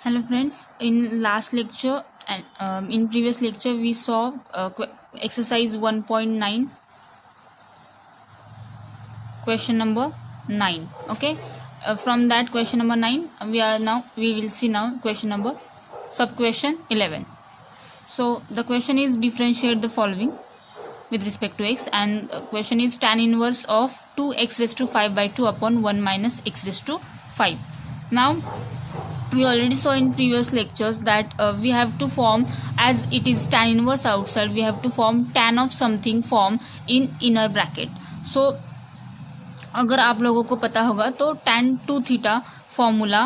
Hello friends, in last lecture and in previous lecture we saw exercise 1.9 question number 9. Okay, from that question number 9 we will see now question number sub question 11. So the question is differentiate the following with respect to x, and question is tan inverse of 2x raised to 5 by 2 upon 1 minus x raised to 5. Now we already saw in previous lectures that we have to form, as it is tan inverse outside, we have to form tan of something form in inner bracket. So अगर आप लोगों को पता होगा तो tan 2 theta formula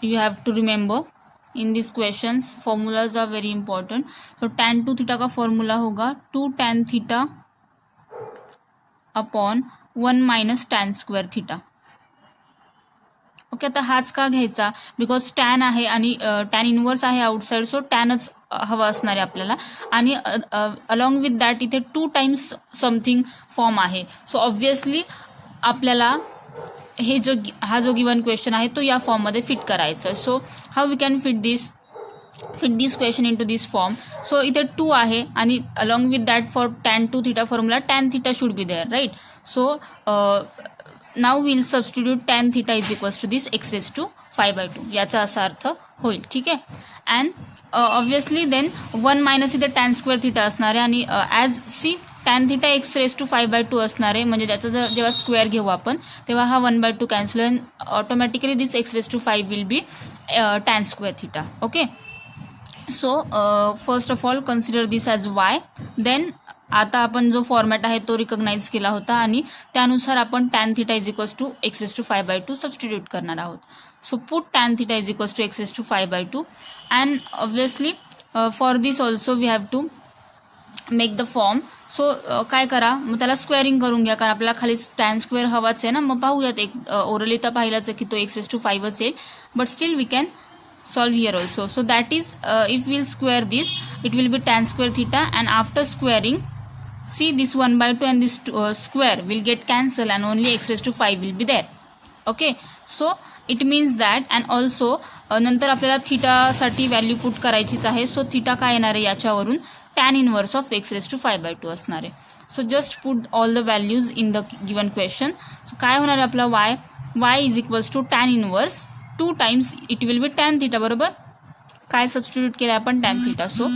you have to remember in these questions. Formulas are very important. So tan 2 theta का formula होगा 2 tan theta upon 1 minus tan square theta. Okay, आता हाच का घ्यायचा बिकॉज टॅन आहे आणि टॅन इनवर्स आहे आउटसाइड, सो टॅनच हवा असणार आहे आपल्याला. आणि अलॉंग विथ दॅट इथे 2 टाइम्स समथिंग फॉर्म आहे. सो ऑब्व्हियसली आपल्याला हा जो गिवन क्वेश्चन आहे तो या फॉर्ममध्ये फिट करायचा आहे. So how we can fit this question into this form. So इथे 2 आहे आणि along with that for tan 2 theta formula tan theta should be there, right. So now we'll substitute tan theta is equals to this x raised to 5 by 2 याचा असा अर्थ होईल. ठीक आहे. And obviously then 1 minus इथे tan square theta असणार आहे आणि as see tan theta x raised to 5 by 2 असणार आहे, म्हणजे त्याचा जेव्हा स्क्वेअर घेऊ आपण तेव्हा हा 1 by 2 cancel and automatically this x raised to 5 will be tan square theta. Okay. So first of all consider this as y. Then आता आपण जो फॉर्मॅट आहे तो रिकग्नाइज केला होता आणि त्यानुसार आपण tan theta is equals to x raised to 5 by 2 substitute करणार आहोत. So put tan theta is equals to x raised to 5 by 2 and obviously for this also we have to make the form. So काय करा, मग त्याला squaring करून घ्या, कारण आपल्याला खाली tan स्क्वेअर हवाच आहे ना. मग पाहूयात, एक ओरली तर पाहिलाच आहे की तो x raised to 5 असेल, but still we can solve here also. So that is if we'll square this, it will be tan square theta, and after squaring, see this 1 by 2 and this square will get cancelled and only x raised to 5 will be there. Okay, so it means that, and also नंतर आपल्याला थीटासाठी value put करायचीच आहे. So theta काय येणार आहे याच्यावरून tan inverse of x raised to 5 by 2 असणार आहे. So just put all the values in the given question. So काय होणार आहे आपला y is equals to tan inverse 2 times it will be tan theta. बरोबर, काय सबस्टिट्यूट केलं आपण tan theta. So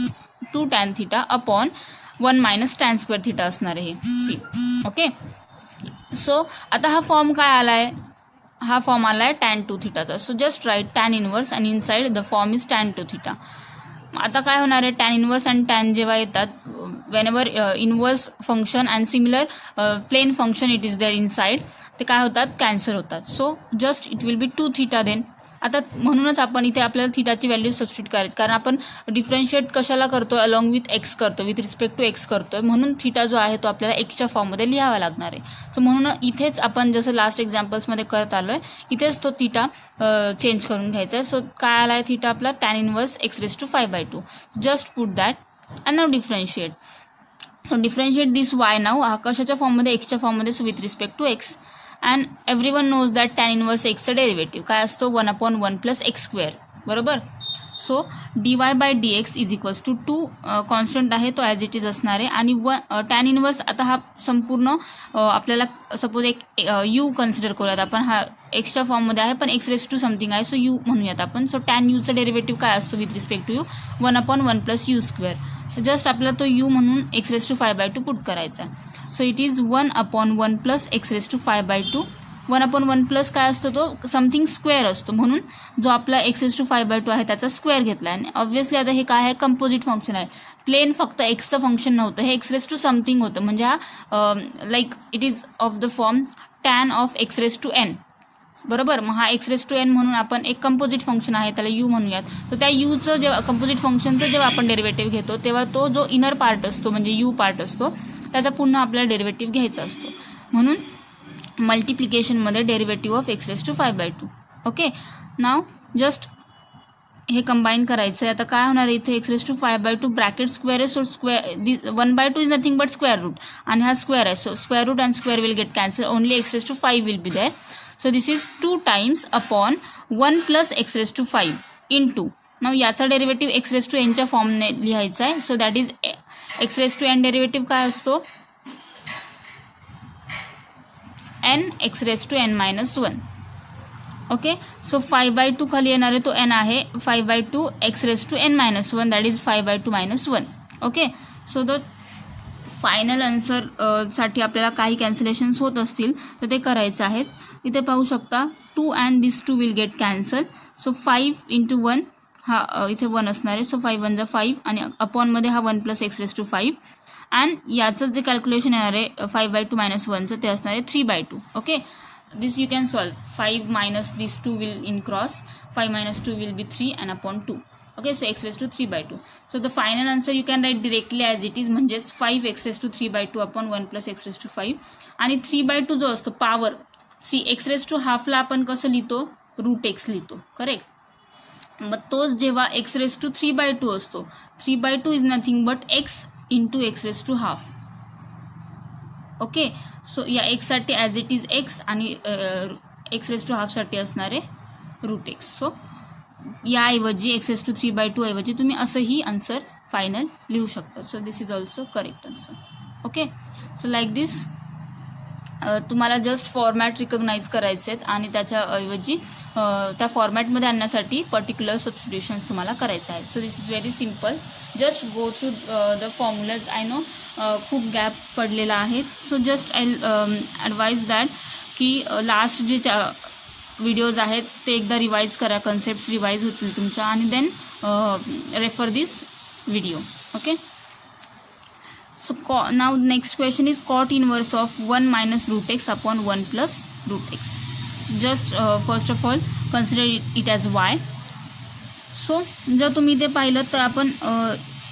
2 tan theta upon 1 minus tan square theta असणार आहे सी. ओके. सो आता हा फॉर्म काय आलाय, हा फॉर्म आलाय tan 2 थीटाचा. So just write tan inverse आणि inside the form is tan 2 theta. आता काय होणार आहे, tan इनवर्स आणि tan जेव्हा येतात whenever inverse function and similar plain function it is there inside, ते काय होतात, कॅन्सल होतात. So just it will be 2 theta then. आता म्हणूनच आपण इथे आपल्याला थीटाची व्हॅल्यू सबस्टिट्यूट करायची, कारण आपण डिफरन्शिएट कशाला करतो, अलॉंग विथ एक्स करतो, विथ रिस्पेक्ट टू एक्स करतोय, म्हणून थीटा जो आहे तो आपल्याला एक्सच्या फॉर्ममध्ये लिहावा लागणार आहे. सो म्हणून इथेच आपण जसं लास्ट एक्झाम्पल्समध्ये करत आलो आहे, इथेच तो थीटा चेंज करून घ्यायचा आहे. सो काय आला आहे थीटा आपला tan inverse x raised to 5 by 2. Just put that and now differentiate. So differentiate this y now, हा कशाच्या फॉर्ममध्ये, एक्सच्या फॉर्ममध्ये, so with respect to x. And everyone knows that tan inverse एक्सचा डेरिव्हेटिव्ह काय असतो, 1 upon 1 plus x स्क्वेअर. बरोबर. So dy by dx is equals to 2 constant आहे तो ॲज इट इज असणार आहे, आणि tan इनवर्स, आता हा संपूर्ण आपल्याला सपोज एक u कन्सिडर करूयात आपण, हा एक्सच्या फॉर्ममध्ये आहे पण x raised to समथिंग आहे, सो u म्हणूयात आपण. सो tan यूचा डेरिव्हेटिव्ह काय असतो with respect to u, 1 upon 1 plus u square. Just आपल्याला तो u म्हणून x raised to 5 by 2 put करायचा. So it is 1 upon 1 plus x raised to 5 by 2. 1 upon 1 plus काय असतो, तो समथिंग स्क्वेअर असतो, म्हणून जो आपला x raised to 5 by 2 आहे त्याचा स्क्वेअर घेतला. आणि ऑब्व्हियसली आता हे काय आहे, कंपोजिट फंक्शन आहे, प्लेन फक्त एक्सचं फंक्शन नव्हतं, हे x raised to समथिंग होतं, म्हणजे हा like it is of the form tan of x raised to n. बरोबर. मग हा x raised to n म्हणून आपण एक कंपोजिट फंक्शन आहे त्याला u म्हणूयात. तर त्या यूचं जेव्हा कंपोजिट फंक्शनचं जेव्हा आपण डेरिव्हेटिव्ह घेतो तेव्हा तो जो इनर पार्ट असतो म्हणजे u पार्ट असतो त्याचा पुन्हा आपल्याला डेरिव्हेटिव्ह घ्यायचा असतो, म्हणून मल्टिप्लिकेशनमध्ये derivative of x raised to 5 by 2. Okay. Now just हे कंबाईन करायचं आहे. आता काय होणार आहे इथे, x raised to 5 by 2 bracket square आहे, so square 1 by 2 is nothing but square root, आणि हा स्क्वेअर आहे, so square root and square will get cancel, only x raised to 5 will be there. So this is 2 times upon 1 plus x raised to 5. Into now याचा derivative x raise to एनच्या फॉर्मने लिहायचा आहे. So that is x raise to n derivative काय असतो, n x raise to n minus 1. Okay, so 5/2 खाली येणार आहे तो एन आहे 5/2 x raise to n minus 1 that is 5/2 minus 1. Okay, so the final answer साठी आपल्याला काही कॅन्सलेशन्स होत असतील तर ते करायचे आहेत. इथे पाहू शकता 2 and this 2 will get cancel. So 5 × 1 हा इथे 1 असणार आहे. सो 5 1 5 आणि अपॉनमध्ये हा 1 + x रेस टू 5 अँड याचं जे कॅल्क्युलेशन येणार आहे 5/2 मायनस 1चं ते असणार आहे 3/2. Okay, this you can solve. 5 minus these 2 will in cross, 5 minus 2 will be 3 and upon 2. Okay, so x raised to 3/2. So the final answer you can write directly as it is, म्हणजेच 5x raised to 3/2 upon 1 + x raised to 5. आणि 3/2 जो असतो power see x raised to हाफला आपण कसं लिहितो, √x लिहितो, correct. मग तोच जेव्हा x raised to 3/2 असतो, 3/2 is nothing but x into x raised to half. Okay, so या x साठी ॲज इट इज x आणि x रेस टू हाफसाठी असणार आहे √x. सो याऐवजी x रेस टू 3/2 ऐवजी तुम्ही असंही आन्सर फायनल लिहू शकता. So this is also correct answer. Okay, so like this तुम्हाला जस्ट फॉर्मॅट रिकग्नाइज करायचे आहेत आणि त्याच्याऐवजी त्या फॉर्मॅटमध्ये आणण्यासाठी पर्टिक्युलर सबस्टिट्यूशन्स तुम्हाला करायचे आहेत. So this is very simple. Just go through the formulas. I know खूप गॅप पडलेला आहे. So just I advise that की लास्ट जे व्हिडिओज आहेत ते एकदा रिवाईज करा, कन्सेप्ट्स रिवाईज होतील तुमच्या आणि then refer this video. Okay, so now next question is cot inverse of 1 minus √x upon 1 plus √x. just first of all consider it as y. so जर तुम्ही इथे पाहिलं तर आपण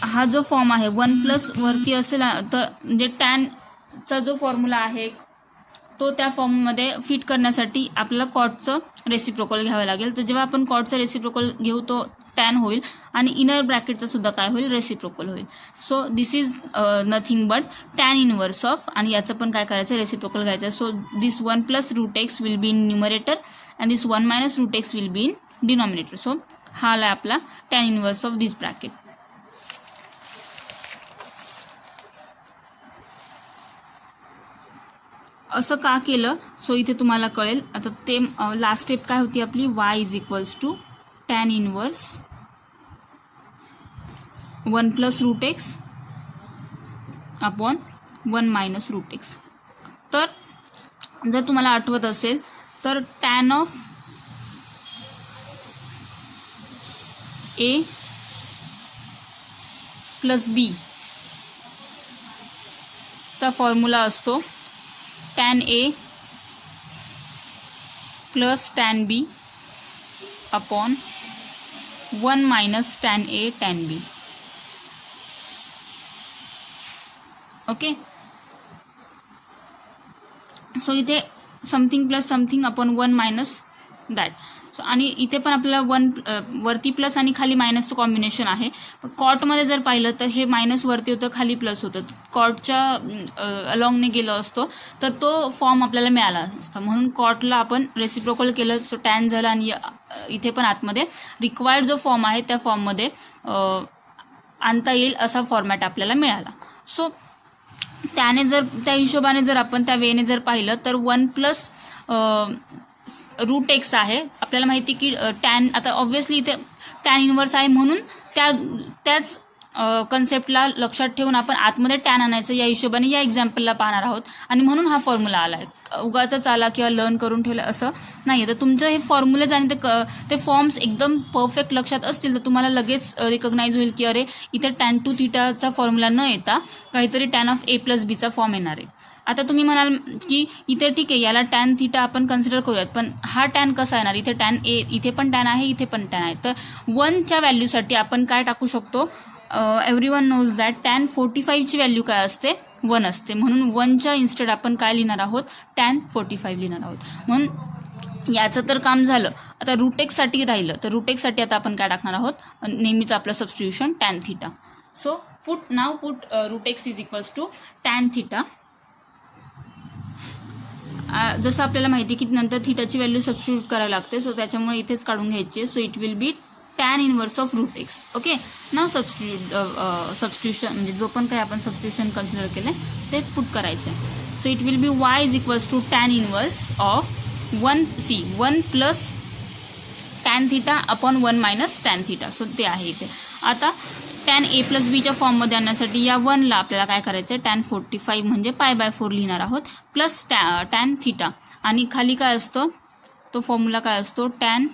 हा जो फॉर्म आहे 1+ वरती असेल तर म्हणजे टॅनचा जो फॉर्म्युला आहे तो त्या फॉर्ममध्ये फिट करण्यासाठी आपल्याला कॉटचं रेसिप्रोकल घ्यावं लागेल. तर जेव्हा आपण कॉटचं रेसिप्रोकल घेऊ तो टॅन होईल आणि इनर ब्रॅकेटचं सुद्धा काय होईल, रेसिप्रोकल होईल. So this is nothing but tan inverse of, आणि याचं पण काय करायचं, रेसिप्रोकल घ्यायचं. So this 1 + √x will be in numerator and this 1 - √x will be in denominator. So हा आला आपला tan inverse of this bracket. असं का केलं, सो इथे तुम्हाला कळेल. आता ते लास्ट स्टेप काय होती आपली, y = tan inverse 1 + √x upon 1 - √x. तर जर तुम्हाला आठवत असेल तर टॅन ऑफ a + b चा फॉर्म्युला असतो tan a + tan b upon 1 - tan a tan b. Okay, so इथे something plus something upon 1 - that. So आणि इथे पण आपल्याला 1 वरती प्लस आणि खाली मायनसचं कॉम्बिनेशन आहे. कॉटमध्ये जर पाहिलं तर हे मायनस वरती होतं, खाली प्लस होतं. कॉटच्या अलॉंगने गेलो असतो तर तो फॉर्म आपल्याला मिळाला असता, म्हणून कॉटला आपण रेसिप्रोकल केलं. सो टॅन झालं आणि इथे पण आतमध्ये रिक्वायर्ड जो फॉर्म आहे त्या फॉर्ममध्ये आणता येईल असा फॉर्मॅट आपल्याला मिळाला. सो त्याने जर त्या हिशोबाने जर आपण त्या वेने जर पाहिलं तर 1 + √x आहे. आपल्याला माहिती की टॅन, आता ऑब्व्हियसली इथे टॅन इनवर्स आहे म्हणून त्याच कन्सेप्टला लक्षात ठेवून आपण आतमध्ये टॅन आणायचं या हिशोबाने या एक्झाम्पलला पाहणार आहोत आणि म्हणून हा फॉर्म्युला आला आहे. उगाचच आला किंवा लर्न करून ठेवलं असं नाही. तर तुमचं हे फॉर्म्युलेज आणि ते फॉर्म्स एकदम परफेक्ट लक्षात असतील तर तुम्हाला लगेच रिकग्नाइज होईल की अरे इथे tan to θ फॉर्म्युला न येता काहीतरी tan of a + b चा फॉर्म येणार आहे. आता तुम्ही म्हणाल की इथे ठीक आहे, याला tan θ आपण कन्सिडर करूयात, पण हा टॅन कसा येणार, इथे tan a, इथे पण टॅन आहे, इथे पण टॅन आहे. तर 1च्या व्हॅल्यूसाठी आपण काय टाकू शकतो, एव्हरीवन नोज दॅट tan 45ची व्हॅल्यू काय असते, 1 असते. म्हणून 1च्या इन्स्टेड आपण काय लिहिणार आहोत, tan 45 लिहिणार आहोत. म्हणून याचं तर काम झालं. आता √x साठी राहिलं, तर √x साठी आता आपण काय टाकणार आहोत, नेहमीच आपलं substitution tan θ. So put √x = tan θ. जसं आपल्याला माहिती की नंतर थीटाची व्हॅल्यू सबस्टिट्यूट करायला लागते, सो त्याच्यामुळे इथेच काढून घ्यायची. So it will be tan inverse of root x. Okay, now substitution म्हणजे जो पण काही आपण सबस्टिट्यूशन कन्सिडर केलंय ते पुट करायचं आहे. So it will be y is equals to tan inverse of 1 plus tan theta upon 1 minus tan theta. So ते आहे इथे. आता टॅन ए प्लस बीच्या फॉर्ममध्ये आणण्यासाठी या 1ला आपल्याला काय करायचं आहे, टॅन 45 म्हणजे π/4 लिहिणार आहोत प्लस टॅन थिटा. आणि खाली काय असतं, तो फॉर्म्युला काय असतो, tan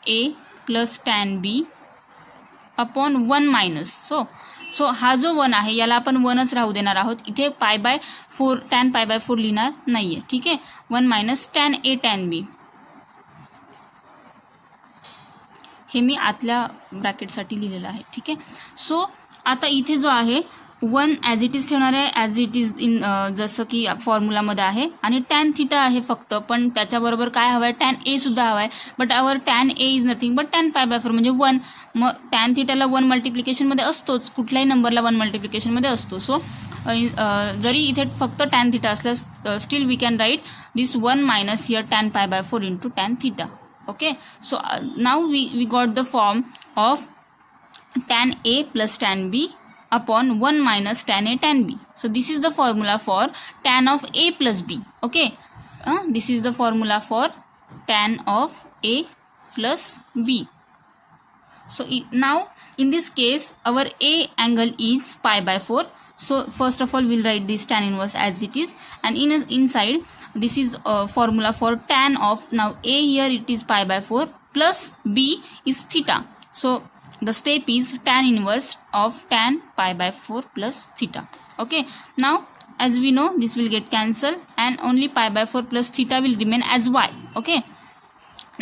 A plus tan B upon 1 minus. So हा जो 1 आहे याला आपण 1च राहू देणार आहोत. इथे π/4 टॅन π/4 लिहिणार नाही आहे. ठीक आहे, 1 मायनस टॅन ए टॅन बी. हे मी आतल्या ब्रॅकेटसाठी लिहिलेलं आहे. ठीक आहे, सो आता इथे जो आहे 1 ॲज इट इज ठेवणार आहे, ॲज इट इज इन जसं की फॉर्म्युलामध्ये आहे. आणि टॅन थिटा आहे फक्त, पण त्याच्याबरोबर काय हवं आहे, टॅन ए सुद्धा हवा आहे. But our tan A is nothing but tan π/4 म्हणजे 1. मग टॅन थिटाला 1 मल्टिप्लिकेशनमध्ये असतोच, कुठल्याही नंबरला 1 मल्टिप्लिकेशनमध्ये असतो. सो जरी इथे फक्त टॅन थिटा असल्यास still we can write this 1 minus here tan π/4 into tan theta. Okay, so now we got the form of tan A plus tan B upon 1 minus tan A tan B. So this is the formula for tan of A plus B. Okay, this is the formula for tan of A plus B. So now in this case our A angle is π/4. So first of all we'll write this tan inverse as it is, and inside this is a formula for tan of, now A here it is π/4 plus B is theta. So the step is tan inverse of tan π/4 plus theta. Okay, now as we know this will get cancelled and only π/4 plus theta will remain as y. Okay,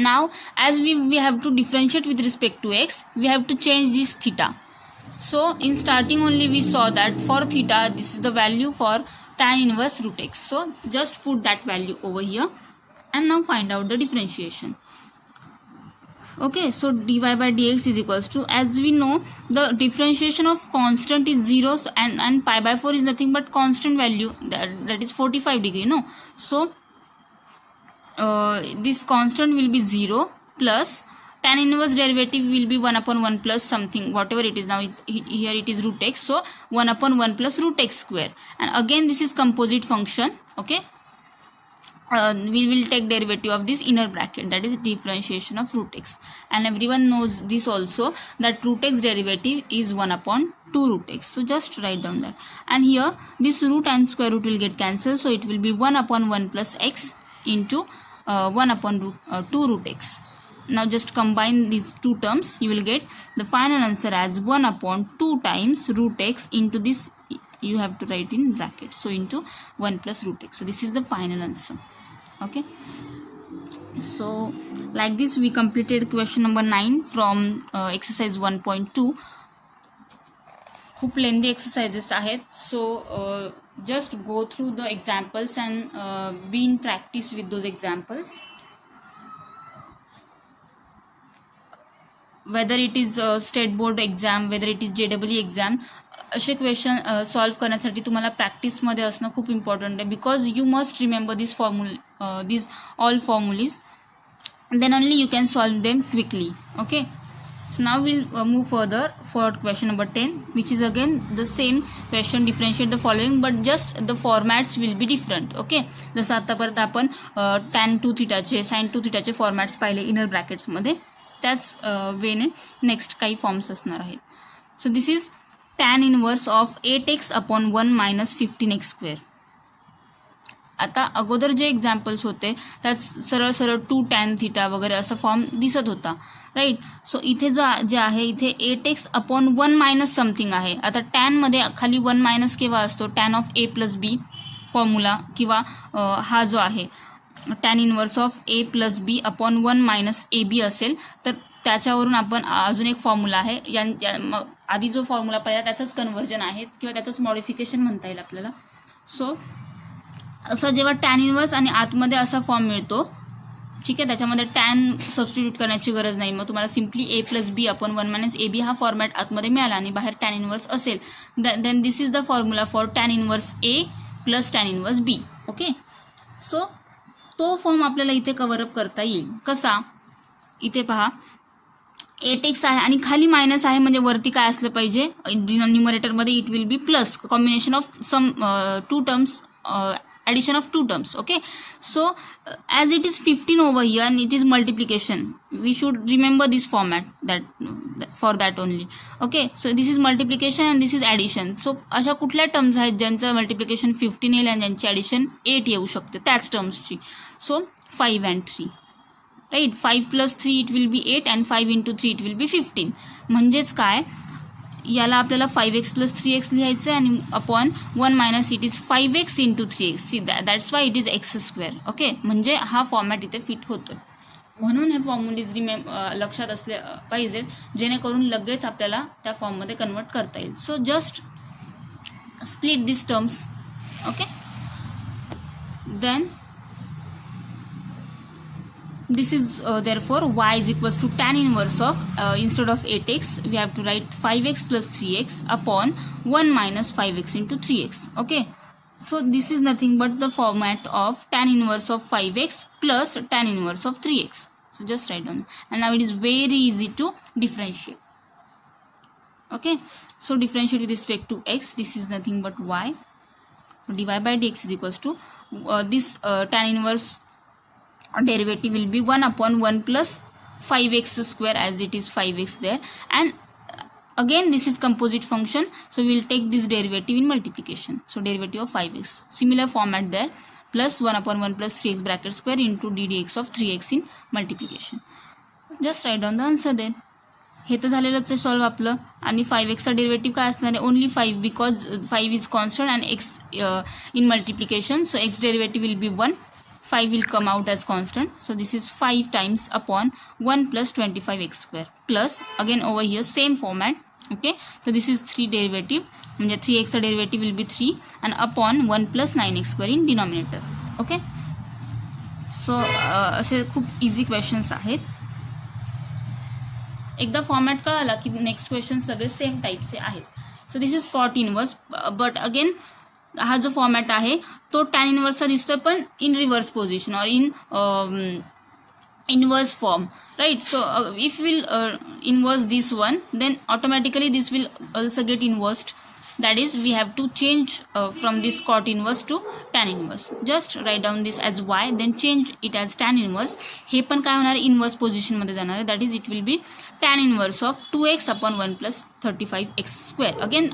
now as we have to differentiate with respect to x, we have to change this theta. So in starting only we saw that for theta this is the value for tan inverse root x. So just put that value over here and now find out the differentiation. Okay, so dy by dx is equals to, as we know the differentiation of constant is 0, and π/4 is nothing but constant value, that is 45 degree, no? So this constant will be 0 plus tan inverse derivative will be 1 upon 1 plus something, whatever it is. Now here it is root x, so 1 upon 1 plus root x square. And again this is composite function. Okay, we will take derivative of this inner bracket, that is differentiation of root x. And everyone knows this also, that root x derivative is 1 upon 2 root x. So just write down that. And here this root and square root will get cancelled, so it will be 1 upon 1 plus x into 1 upon 2 root x. Now just combine these two terms, you will get the final answer as 1 upon 2 times root x into this, you have to write in bracket, so into 1 plus root x. So this is the final answer. Okay, so like this we completed question number 9 from exercise 1.2. खूप लेंदी exercises आहेत, so just go through the examples and be in practice with those examples. Whether it is state board exam, whether it is JEE exam, असे question solve करण्यासाठी तुम्हाला प्रॅक्टिसमध्ये असणं खूप important आहे, because you must remember this all formulae, then only you can solve them quickly. Okay, so now we'll move further for question number 10, which is again the same question, differentiate the following, but just the formats will be different. Okay, जसं आतापर्यंत आपण tan 2 थीटाचे sin 2 थीटाचे formats पाहिले inner ब्रॅकेट्समध्ये, त्याच वेने next काही फॉर्म्स असणार आहेत. So this is tan inverse of 8x upon 1 minus 15x square. आता अगोदर जे एक्झाम्पल्स होते त्यात सरळ सरळ 2 टॅन थिटा वगैरे असा फॉर्म दिसत होता, राईट. सो इथे जे आहे इथे 8x अपॉन 1 मायनस समथिंग आहे. आता टॅनमध्ये खाली 1 मायनस केव्हा असतो, tan of a plus b formula, किंवा हा जो आहे tan inverse of a plus b upon 1 minus a b असेल, तर त्याच्यावरून आपण अजून एक फॉर्म्युला आहे, आधी जो फॉर्म्युला पाहिला त्याचंच कन्व्हर्जन आहे किंवा त्याचंच मॉडिफिकेशन म्हणता येईल आपल्याला. सो असं जेव्हा टॅन इनवर्स आणि आतमध्ये असा फॉर्म मिळतो, ठीक आहे, त्याच्यामध्ये टॅन सबस्टिट्यूट करण्याची गरज नाही, मग तुम्हाला simply a plus b upon 1 minus a b हा फॉर्मॅट आतमध्ये मिळाला आणि बाहेर टॅन इनवर्स असेल, then this is the formula for tan inverse a plus tan inverse b. Okay, so तो फॉर्म आपल्याला इथे कव्हर अप करता येईल. कसा, इथे पहा 8x आहे आणि खाली मायनस आहे म्हणजे वरती काय असलं पाहिजे, न्यूमरेटरमध्ये it will be plus, combination of sum two terms, addition of two terms. Okay, so as it is 15 over here and it is multiplication, we should remember this format, that for that only. Okay, so this is multiplication and this is addition. So अशा कुठल्या terms आहेत ज्यांचं multiplication 15 येईल आणि ज्यांची addition 8 येऊ शकते त्याच टर्म्सची. So 5 and 3, right. 5 plus 3 it will be 8 and 5 into 3 it will be 15. म्हणजेच काय, याला आपल्याला 5x plus 3x लिहायचं आहे आणि upon 1 minus it is 5x into 3x. See that's why it is x square. Okay, म्हणजे हा फॉर्मॅट इथे फिट होतोय. म्हणून हे फॉर्म्युलीज लक्षात असले पाहिजेत जेणेकरून लगेच आपल्याला त्या फॉर्ममध्ये कन्वर्ट करता येईल. So just split this terms. Okay, then this is therefore y is equals to tan inverse of instead of 8x we have to write 5x plus 3x upon 1 minus 5x into 3x. Okay, so this is nothing but the format of tan inverse of 5x plus tan inverse of 3x. So just write down, and now it is very easy to differentiate. Okay, so differentiate with respect to x. This is nothing but y. So dy by dx is equals to this tan inverse derivative will be 1 upon 1 plus 5x square, as it is 5x there, and again this is composite function, so we will take this derivative in multiplication. So derivative of 5x, similar format there, plus 1 upon 1 plus 3x bracket square into ddx of 3x in multiplication. Just write down the answer then. हे तर झालेलंच आहे solve आपलं. आणि 5xचा derivative काय असणार आहे, only 5 because 5 is constant and x in multiplication, so x derivative will be 1, 5 will come out as constant, so this is 5 times upon 1 plus 25x square plus again over here same format. Okay, so this is 3 derivative म्हणजे 3x चा derivative will be 3 and upon 1 plus 9x square in denominator. Okay, so असे खूप easy questions आहेत. एकदा format कळाला की next question सगळे same टाईपचे आहेत. So this is cot inverse, but again हा जो फॉर्मॅट आहे तो टॅन इनवर्सचा दिसतोय पण इन रिव्हर्स पोझिशन और in inverse form, right? So if we'll inverse this one, then automatically this will also get inversed. That is, we have to change from this cot inverse to tan inverse. Just write down this as y, then change it as tan inverse. हे पण काय होणार आहे, inverse position मध्ये जाणार आहे. That is it will be tan inverse of 2x upon 1 plus 35x square. Again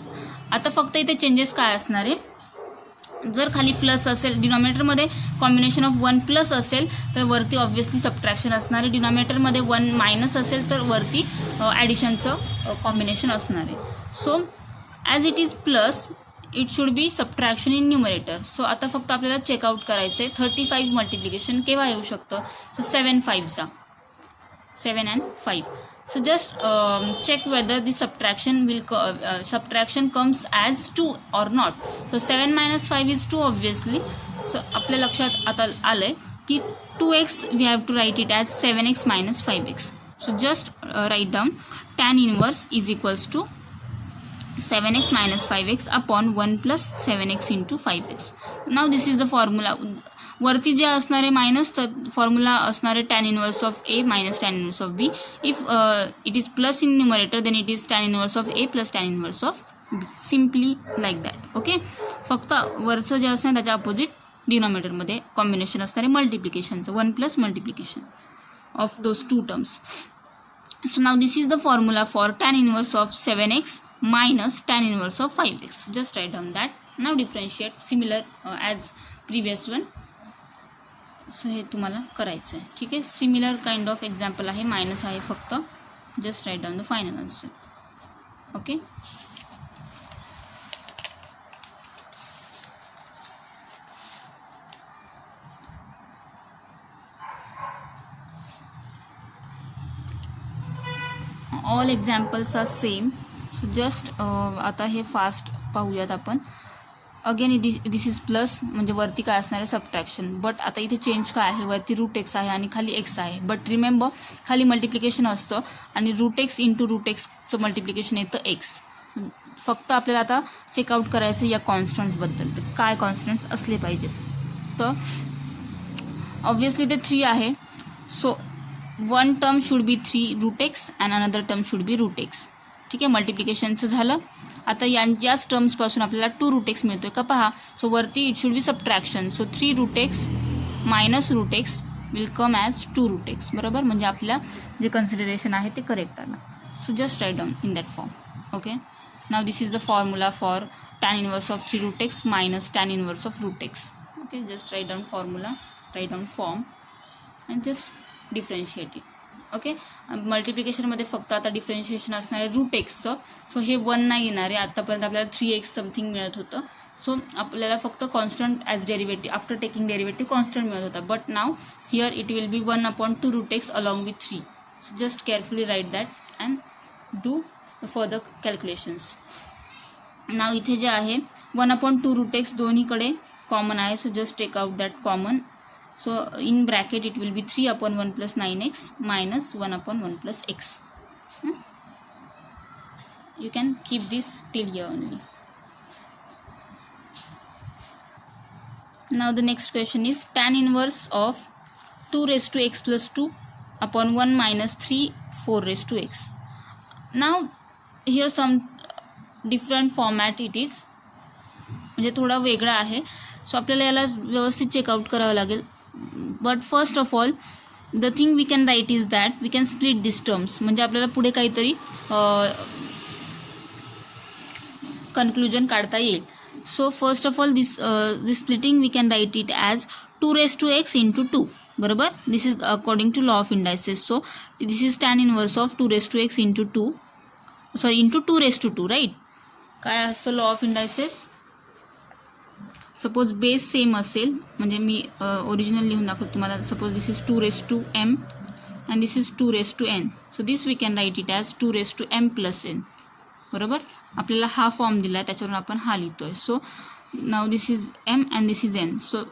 आता फक्त इथे चेंजेस काय असणार आहे, जर खाली प्लस असेल, डिनॉमिनेटरमध्ये कॉम्बिनेशन ऑफ 1 प्लस असेल तर वरती ऑब्व्हियसली सबट्रॅक्शन असणार आहे. डिनॉमिनेटरमध्ये 1 मायनस असेल तर वरती ॲडिशनचं कॉम्बिनेशन असणार आहे. So as it is plus it should be subtraction in numerator. So आता फक्त आपल्याला चेकआउट करायचं आहे 35 मल्टिप्लिकेशन केव्हा येऊ शकतं. So 7 5 7 and 5. So just check whether the subtraction comes as 2 or not. So 7 minus 5 is 2 obviously. So आपल्या लक्षात आता आलंय की 2x we have to write it as 7x minus 5x. So just write down tan inverse is equals to 7x minus 5x upon 1 plus 7x into 5x. Now this is the formula. वरती जे असणार आहे minus तर formula असणार आहे tan inverse of a minus tan inverse of b. If it is plus in numerator then it is tan inverse of a plus tan inverse of b. Simply like that. Okay, फक्त वरचं जे असणार त्याच्या opposite डिनॉमिनेटरमध्ये combination असणार आहे मल्टिप्लिकेशनचं, 1 plus multiplication of those two terms. So now this is the formula for tan inverse of 7x minus tan inverse of 5x. Just write down that. Now differentiate similar as previous one. So हे तुम्हाला करायचं आहे. ठीक आहे, similar kind of example आहे, minus आहे फक्त. Just write down the final answer. Okay, all examples are same. So just आता हे फास्ट पाहूयात आपण. अगेन दिस इज प्लस म्हणजे वरती काय असणार आहे सबट्रॅक्शन, बट आता इथे चेंज काय आहे, वरती रूट एक्स आहे आणि खाली एक्स आहे. बट रिमेंबर खाली मल्टिप्लिकेशन असतं आणि रूट एक्स इंटू रूट एक्सचं मल्टिप्लिकेशन येतं एक्स. फक्त आपल्याला आता चेकआउट करायचं या कॉन्स्टंट्सबद्दल, तर काय कॉन्स्टंट्स असले पाहिजेत. तर ऑब्व्हियसली ते 3 आहे. So one term should be 3 root x and another term should be root x. ठीक आहे, मल्टिप्लिकेशनचं झालं. आता याच टर्म्सपासून आपल्याला 2 रूट एक्स मिळतोय का पहा. सो वरती it should be subtraction. So 3 root x minus root x will come as 2 root x. बरोबर, म्हणजे आपल्या जे कन्सिडरेशन आहे ते करेक्ट आलं. So just write down in that form. Okay, now this is the formula for tan inverse of 3 root x minus tan inverse of root x. Okay, just write down formula, write down form and just differentiate it. Okay, मल्टिप्लिकेशनमध्ये फक्त आता differentiation असणार आहे route एक्सचं. So हे 1 नाही येणार आहे. आतापर्यंत आपल्याला 3x समथिंग मिळत होतं. सो आपल्याला फक्त constant as derivative after taking derivative constant मिळत होता. But now here it will be 1/2 root x along with 3. So just carefully write that and do the further calculations. Now इथे जे आहे 1/2 root x दोन्हीकडे common आहे. So just take out that common. So in bracket it will be 3/1 plus 9x minus 1/1 plus x. You can keep this till here only. Now the next question is tan inverse of 2 raised to x plus 2 upon 1 minus 3 4 raised to x. Now here some different format it is, म्हणजे थोडा वेगळा आहे. So आपल्याला याला व्यवस्थित check out करावं लागेल. But first of all the thing we can write is that we can split this terms. म्हणजे आपल्याला पुढे काहीतरी कन्क्लुजन काढता येईल. So first of all this splitting we can write it as 2 raised to x into 2. बरोबर, this is according to law of indices. So this is tan inverse of 2 raised to x into 2 sorry into 2 raised to 2. Right, काय असतं law of indices. Suppose base same असेल, म्हणजे मी original लिहून दाखवतो तुम्हाला. Suppose this is 2 raised to m and this is 2 raised to n. So this we can write it as 2 raised to m plus n. बरोबर, आपल्याला हा form दिला आहे त्याच्यावरून आपण हा लिहितोय. So now this is m and this is n. So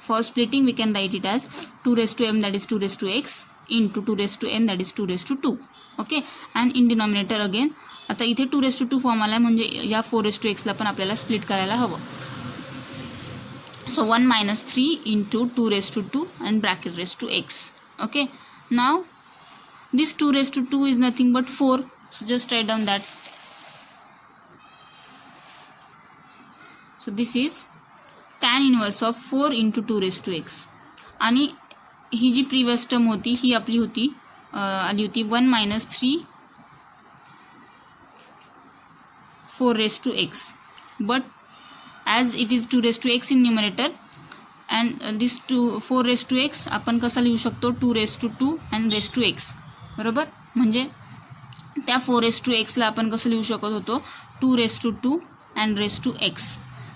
for splitting we can write it as 2 raised to m that is 2 raised to x into 2 raised to n that is 2 raised to 2. Okay, and in denominator again आता इथे 2 raised to 2 form आला, म्हणजे या 4 raised to x ला पण आपल्याला split करायला हवं. So 1 minus 3 into 2 raised to 2 and bracket raised to x. Okay, now this 2 raised to 2 is nothing but 4. So just write down that. So this is tan inverse of 4 into 2 raised to x. आणि ही जी previous term होती ही आपली होती आली होती 1 minus 3 4 raised to x. But as it is 2 raised to x in numerator and this 4 raised to x आपण कसा लिहू शकतो 2 raised to 2 and raised to x. बरोबर, म्हणजे त्या 4 raised to x ला आपण कसं लिहू शकत होतो 2 raised to 2 and raised to x.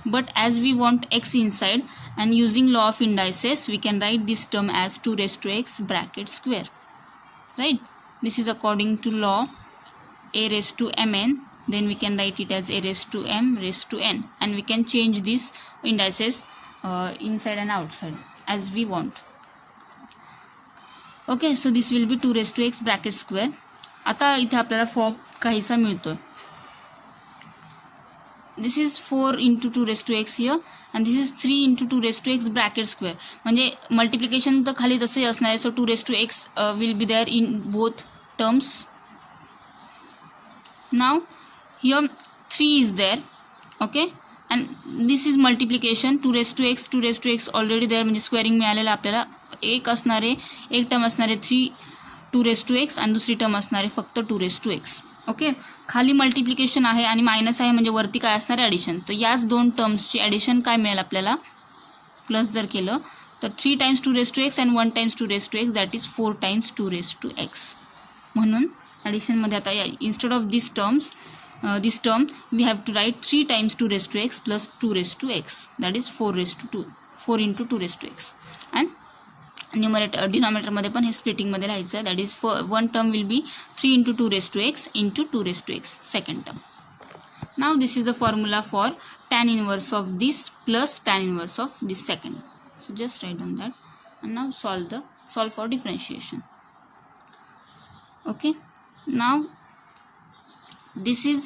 But as we want x inside and using law of indices we can write this term as 2 raised to x bracket square. Right, this is according to law a raised to mn. Then we can write it as a raised to m raised to n and we can change these indices inside and outside as we want. Okay, so this will be 2 raised to x bracket square. आता इथे आपल्याला form काहीसा मिळतोय. This is 4 into 2 raised to x here and this is 3 into 2 raised to x bracket square. म्हणजे multiplication तर खाली तसे असणार आहे. So 2 raised to x will be there in both terms. Now here 3 is there. Okay, and this is multiplication 2 raised to x 2 raised to x already there, म्हणजे squaring मिळालेलं आपल्याला. एक असणारे एक टर्म असणारे 3 2 raised to x आणि दुसरी term असणारे फक्त 2 raised to x. ओके, खाली मल्टिप्लिकेशन आहे आणि मायनस आहे, म्हणजे वरती काय असणार आहे ॲडिशन. तर याच दोन टर्म्सची ॲडिशन काय मिळेल आपल्याला प्लस जर केलं तर 3 times 2 raised to x and 1 times 2 raised to x that is 4 times 2 raised to x. म्हणून ॲडिशनमध्ये आता instead of this terms this term we have to write 3 times 2 raised to x plus 2 raised to x, that is 4 raised to 2 4 into 2 raised to x. And numerator denominator मध्ये पण हे splitting मध्ये लिहायचं आहे. That is one term will be 3 into 2 raised to x into 2 raised to x second term. Now this is the formula for tan inverse of this plus tan inverse of this second. So just write down that and now solve for differentiation. Okay, now this is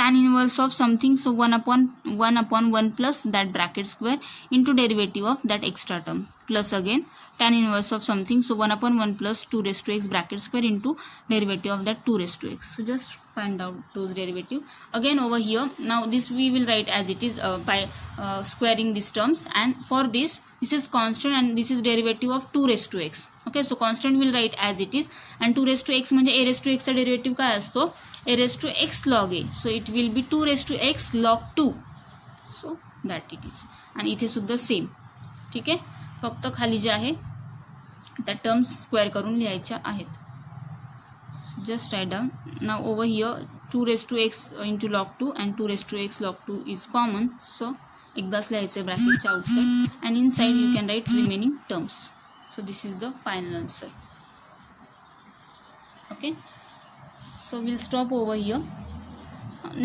tan inverse of something, so 1 upon 1 plus that bracket square into derivative of that extra term, plus again tan inverse of something, so 1 upon 1 plus 2 raised to x bracket square into derivative of that 2 raised to x. So just find out those derivative again over here. Now this we will write as it is by squaring these terms, and for this is constant and this is derivative of 2 raised to x. Okay, so constant will write as it is, and 2 raised to x म्हणजे a raised to x चा derivative काय असतो, a raised to x log a, so it will be 2 raised to x log 2, so that it is. आणि इथे सुद्धा same. ठीक आहे, फक्त खाली जे आहे त्या टर्म्स स्क्वेअर करून लिहायच्या आहेत. Just write down. Now over here 2 raised to x into log 2 and 2 raised to x log 2 is common, so एकदाच लिहायचं ब्रॅकेटच्या outside, and inside you can write remaining terms. So this is the final answer. Okay, so we'll stop over here.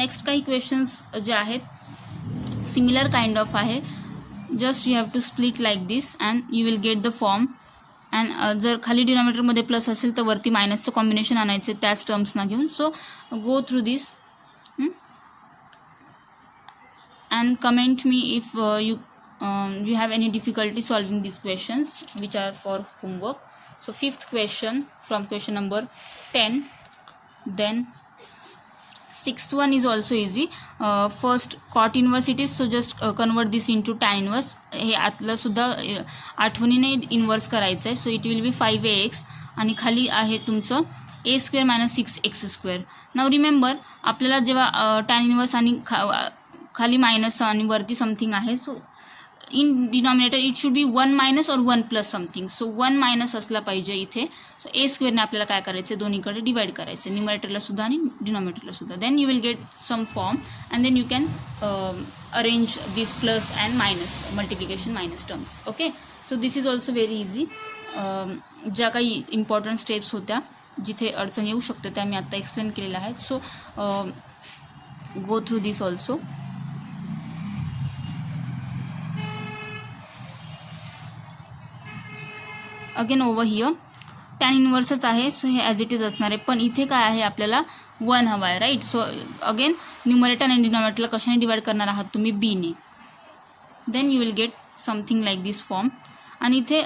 Next काही questions जे आहेत similar kind of आहे, just you have to split like this and you will get the form. And जर खाली डिनॉमिनेटरमध्ये plus असेल तर वरती मायनसचं combination आणायचे त्याच टर्म्सना घेऊन. So go through this and comment me if you have any difficulty solving these questions which are for homework. So fifth question from question number 10. Then sixth one is also easy. First cot inverse it is, so just convert this into tan inverse. हे आतलं सुद्धा आठवणीने inverse करायचं आहे. So it will B 5ax आणि खाली आहे तुमचं a square minus 6x². Now remember आपल्याला जेव्हा tan इन्व्हर्स आणि खाली मायनस आणि वरती समथिंग आहे, so in denominator it should B 1 minus और 1 प्लस समथिंग. सो 1 मायनस असला पाहिजे इथे. सो a स्क्वेअरने आपल्याला काय करायचं, दोन्हीकडे डिवाइड करायचं, न्यूमरेटरला सुद्धा आणि डिनॉमिनेटरला सुद्धा. Then you will get some form and then you can arrange this plus and minus multiplication minus terms. Okay, so this is also very easy. ज्या काही इम्पॉर्टंट स्टेप्स होत्या जिथे अडचण येऊ शकते त्या मी आत्ता एक्सप्लेन केलेल्या आहेत. So go through this also. Again over here tan इन्व्हर्सच आहे, सो हे ॲज इट इज असणार आहे. पण इथे काय आहे, आपल्याला 1 हवा आहे, राईट. सो अगेन न्यूमरेटर आणि डिनॉमिनेटरला कशाने डिवाइड करणार आहात तुम्ही, बीने. Then you will get something like this form. आणि इथे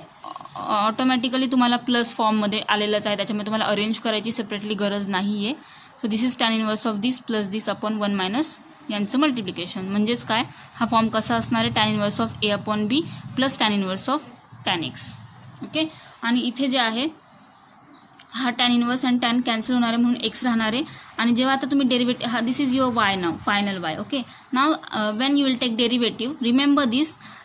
ऑटोमॅटिकली तुम्हाला प्लस फॉर्ममध्ये आलेलंच आहे, त्याच्यामुळे तुम्हाला अरेंज करायची सेपरेटली गरज नाही आहे. So this is tan inverse of this plus this upon 1 minus यांचं मल्टिप्लिकेशन. म्हणजेच काय, हा फॉर्म कसा असणार आहे, tan inverse of a upon b plus tan inverse of tan x. Okay, आणि इथे जे आहे हा tan inverse and tan cancel होणार आहे म्हणून एक्स राहणार आहे. आणि जेव्हा आता तुम्ही डेरिव्हेटिव्ह, हा this is your y now, final y. Okay, now when you will take derivative, remember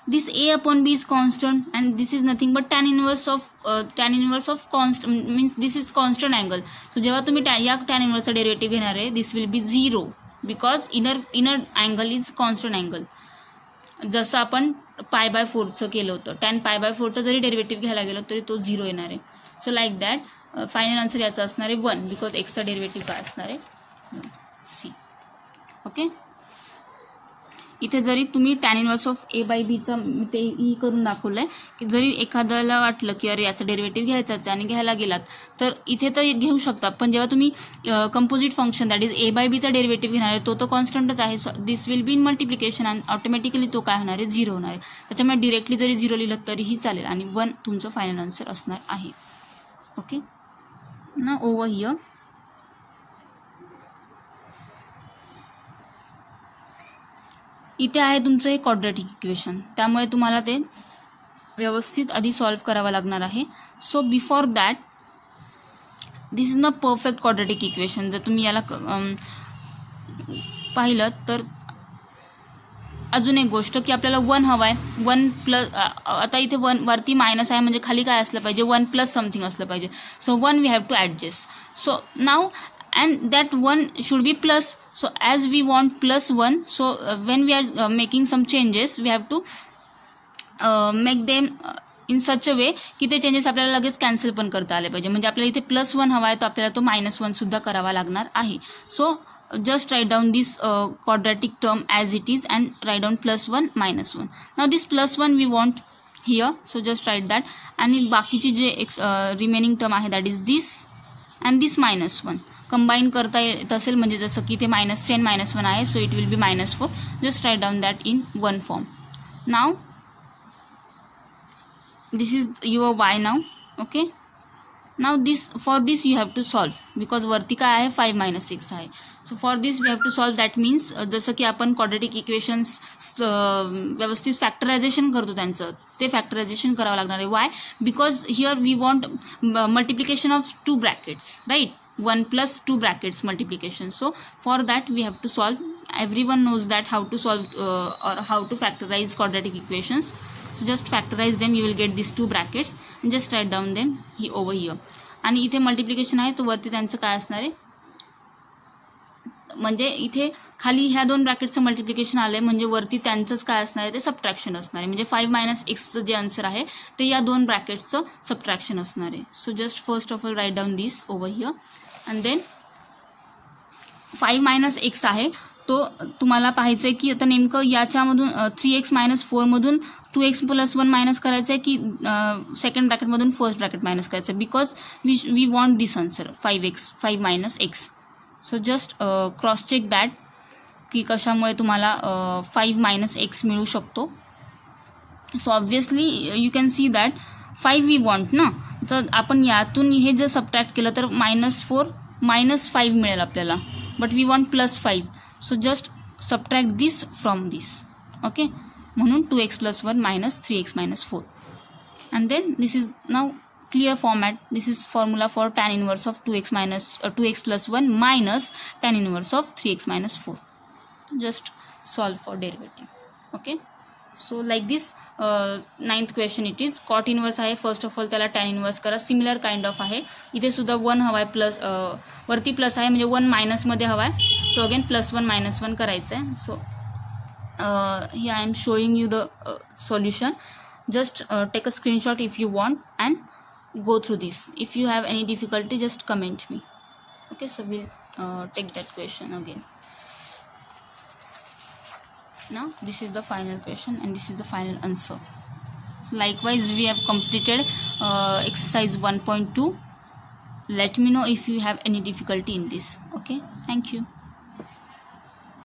this a upon b is constant and this is nothing but tan inverse of constant, means this is constant angle. So जेव्हा तुम्ही या tan inverse चा derivative घेणार आहे, this will be 0 because inner angle is constant angle. जसं आपण pi by 4चं केलं होतं, tan पाय बाय 4चा जरी डेरिव्हेटिव्ह घ्यायला गेलो तरी तो 0 येणार आहे. So like that final answer याचा असणार आहे 1 बिकॉज एक्सचा डेरिव्हेटिव्ह काय असणार आहे, सी. ओके, इथे जरी तुम्ही tan inverse of a by बीचं तेही करून दाखवलं आहे की जरी एखाद्याला वाटलं की अरे याचा डेरिव्हेटिव्ह घ्यायचाच आणि घ्यायला गेलात तर इथे तर घेऊ शकता. पण जेव्हा तुम्ही composite function that is a by बीचा डेरिव्हेटिव्ह घेणार आहे, तो तर कॉन्स्टंटच आहे. This will be in multiplication आणि ऑटोमॅटिकली तो काय होणार आहे, 0 होणार आहे. त्याच्यामुळे डिरेक्टली जरी 0 लिहिलं तरीही चालेल आणि 1 तुमचं फायनल आन्सर असणार आहे. ओके, ना ओव्हर हिअर इथे आहे तुमचं हे क्वाड्रॅटिक इक्वेशन, त्यामुळे तुम्हाला ते व्यवस्थित आधी सॉल्व्ह करावं लागणार आहे. So before that this is not perfect quadratic equation. जर तुम्ही याला पाहिलं तर अजून एक गोष्ट की आपल्याला 1 हवा आहे, 1 प्लस, आता इथे 1 वरती मायनस आहे म्हणजे खाली काय असलं पाहिजे, 1 प्लस समथिंग असलं पाहिजे. So 1 we have to adjust. So now and that 1 should be plus. So as we want plus 1, so when we are making some changes we have to make them in such a way की ते changes आपल्याला लगेच cancel पण करता आले पाहिजे. म्हणजे आपल्याला इथे +1 हवा आहे तर आपल्याला तो -1 सुद्धा करावा लागणार आहे. So just write down this quadratic term as it is and write down +1 -1. now this +1 we want here, so just write that. आणि बाकीची जे रिमेनिंग टर्म आहे that is this and this -1 combine करता येत असेल म्हणजे जसं की ते -3 आणि -1 आहे, so it will be -4. Just write down that in one form. Now this is your y now. Okay, now this for this you have to solve because वरती काय आहे 5 - 6 आहे. So for this we have to solve. That means जसं की आपण quadratic equations व्यवस्थित factorisation करतो त्यांचं ते फॅक्टरायझेशन करावं लागणार आहे. Why? Because here we want multiplication of 2 brackets, right? 1 + 2 brackets multiplication. So for that we have to solve. Everyone knows that how to solve or how to factorize quadratic equations. So just factorize them, you will get these 2 brackets and just write down them over here. आणि इथे multiplication आहे तो वरती त्यांचं काय असणार आहे, म्हणजे इथे खाली ह्या 2 ब्रॅकेटचं मल्टिप्लिकेशन आलंय म्हणजे वरती त्यांचंच काय असणार आहे ते सबट्रॅक्शन असणार आहे. म्हणजे 5 - xचं जे आन्सर आहे ते या 2 ब्रॅकेटचं सबट्रॅक्शन असणार आहे. So just first of all write down this over here and then 5 - x आहे तो तुम्हाला पाहायचं आहे की आता नेमकं याच्यामधून 3x - 4 मधून 2x + 1 मायनस करायचं आहे की सेकंड ब्रॅकेटमधून फर्स्ट ब्रॅकेट मायनस करायचं आहे. Because we want this answer 5 - x. So just cross check that की कशामुळे तुम्हाला 5 - x मिळू शकतो. So obviously you can see that 5 we want ना, तर आपण यातून हे जर सबट्रॅक्ट केलं तर -4 - 5 मिळेल आपल्याला, but we want +5. So just subtract this from this. Okay, म्हणून 2x + 1 - 3x - 4 and then this is now clear format. This is formula for tan inverse of 2x + 1 minus tan inverse of 3x - 4. Just solve for derivative. Okay, so like this 9th question it is. cot inverse आहे. First of all त्याला tan inverse करा. Similar kind of आहे. इथे सुद्धा 1 हवा आहे, plus वरती plus आहे म्हणजे 1 मायनसमध्ये हवा आहे. सो अगेन +1 - 1 करायचं आहे. So here I am showing you the solution. Just take a screenshot if you want and go through this. If you have any difficulty just comment me. Okay, so we'll take that question again. Now this is the final question and this is the final answer. Likewise we have completed exercise 1.2. Let me know if you have any difficulty in this. Okay, thank you.